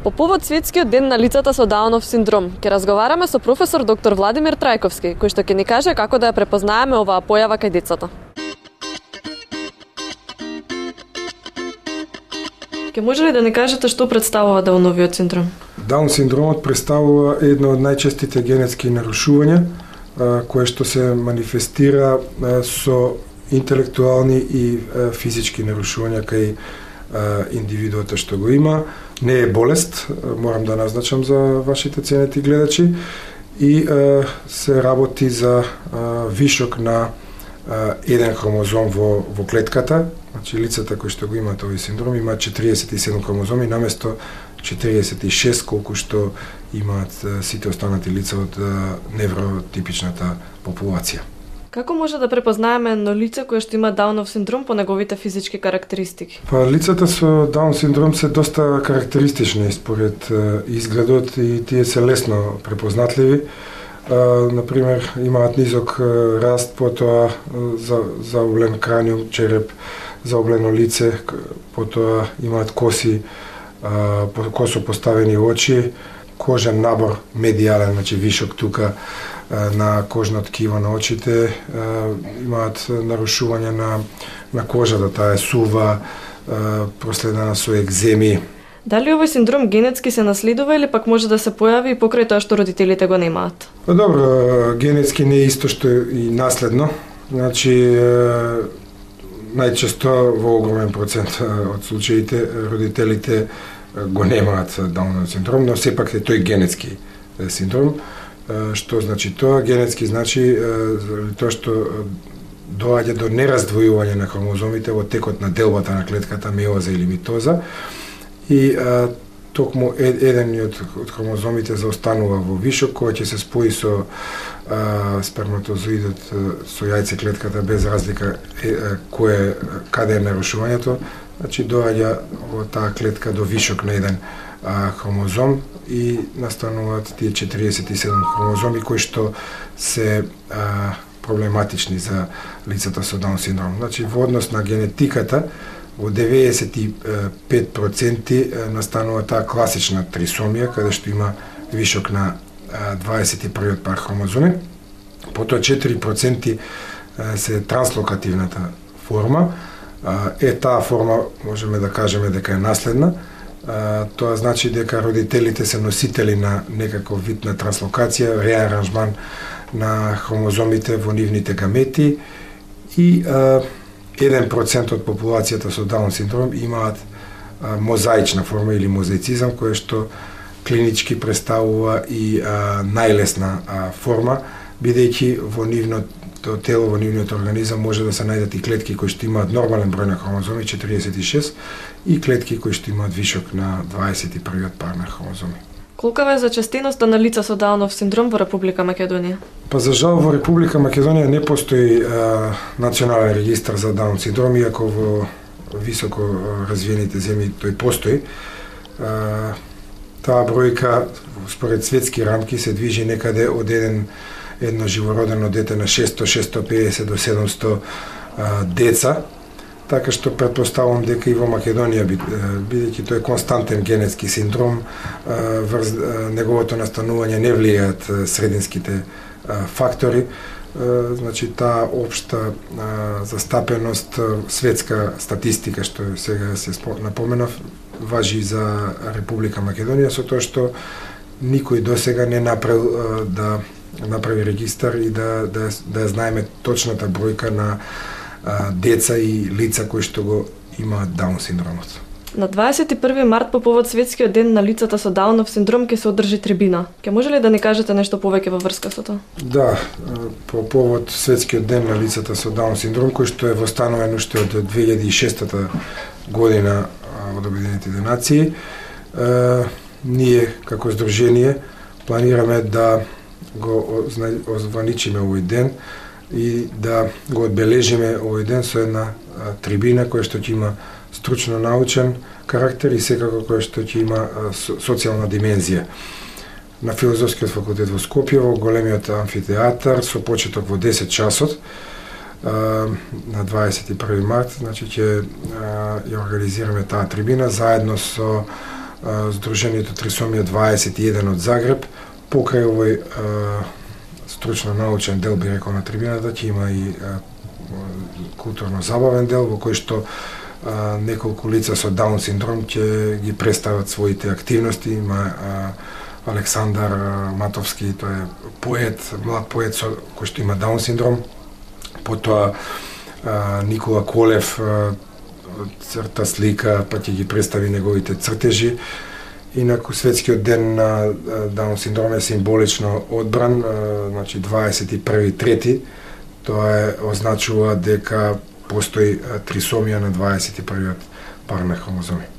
По повод светскиот ден на лицата со Даунов синдром, ќе разговараме со професор доктор Владимир Трајковски, кој што ќе ни каже како да ја препознаеме оваа појава кај децата. Ке може ли да ни кажете што представува Дауновиот синдром? Даун синдромот представува едно од најчестите генетски нарушувања, кое што се манифестира со интелектуални и физички нарушувања кај индивидуата што го има. Не е болест, морам да назначам за вашите ценети гледачи, и се работи за вишок на еден хромозом во клетката. Значи лицата кои што го имаат овој синдром имаат 47 хромозоми наместо 46 колку што имаат сите останати лица од невротипичната популација. Како може да препознаеме едно лице кое што има Даунов синдром по неговите физички карактеристики? Лицата со Даун синдром се доста карактеристични според изгледот и тие се лесно препознатливи. Например, имаат низок раст, потоа заоблен краниум, череп, заоблено лице, потоа имаат косо поставени очи, кожен набор медијален, значи вишок тука на кожно ткиво на очите, имаат нарушување на кожата, таа е сува, проследена со екземи. Дали овој синдром генетски се наследува или пак може да се појави и покрај тоа што родителите го немаат? Добро, генетски не е исто што и наследно. Значи, најчесто во огромен процент од случаите родителите го немаат Даунов синдром, но сепак е тој генетски синдром. Што значи тоа? Генетски значи тоа што доаѓа до нераздвојување на хромозомите во текот на делбата на клетката, меоза или митоза, и токму еден од хромозомите заостанува во вишок, кој ќе се спои со сперматозоидот со јајцеклетката без разлика каде е нарушувањето. Значи доаѓа во таа клетка до вишок на еден хромозом и настануваат тие 47 хромозоми кои што се проблематични за лицата со Даун синдром. Значи во однос на генетиката во 95% настанува таа класична трисомија, каде што има вишок на 21 пар хромозоми. Потоа 4% се транслокативната форма. Таа форма можеме да кажеме дека е наследна. Тоа значи дека родителите се носители на некаков вид на транслокација, реаранжман на хромозомите во нивните гамети, и 1% од популацијата со Даун синдром имаат мозаична форма или мозаицизам, кој што клинички представува и најлесна форма, бидејќи во нивното тело, во нивниот организам може да се најдат и клетки кои што имаат нормален број на хромозоми, 46, и клетки кои што имаат вишок на 21 пар на хромозоми. Колкава е зачестеноста на лица со Даунов синдром во Република Македонија? Па за жал во Република Македонија не постои национален регистар за Даун синдром, иако во високо развиените земји тој постои. Таа бројка според светски рамки се движи некаде од едно живородено дете на 600, 650 до 700 деца. Така што претпоставувам дека и во Македонија, бидејќи тој е константен генетски синдром, врз неговото настанување не влијаат срединските фактори. Значи таа општа застапеност, светска статистика што сега се напоменав, важи за Република Македонија, со тоа што никој досега не направил да направи регистар и да ја знаеме точната бројка на деца и лица кои што го имаат Даун синдромот. На 21 март по повод светскиот ден на лицата со Даунов синдром ќе се одржи трибина. Ќе може ли да ни кажете нешто повеќе во врска со тоа? Да, по повод светскиот ден на лицата со Даун синдром, кој што е востановен уште од 2006 година од Обединетите нации, ние како здружение планираме да го озваничиме овој ден и да го одбележиме овој ден со една трибина која што ќе има стручно-научен карактер и секако која што ќе има социјална димензија. На Филозофскиот факултет во Скопје, во големиот амфитеатар, со почеток во 10 часот, на 21 март, значи ќе ја организираме таа трибина заедно со Сдруженијето Трисомија 21 од Загреб. Покрај овој стручно-научен дел, би рекол, на трибината, ќе има и културно-забавен дел во кој што неколку лица со Даун синдром ќе ги представат своите активности. Има Александар Матовски, тој е поет, млад поет кој што има Даун синдром. Потоа Никола Колев црта, слика, па ќе ги представи неговите цртежи. Инаку светскиот ден на Даун синдром е символично одбран, значи 21.3. Тоа означува дека постои трисомија на 21-иот пар на хромозоми.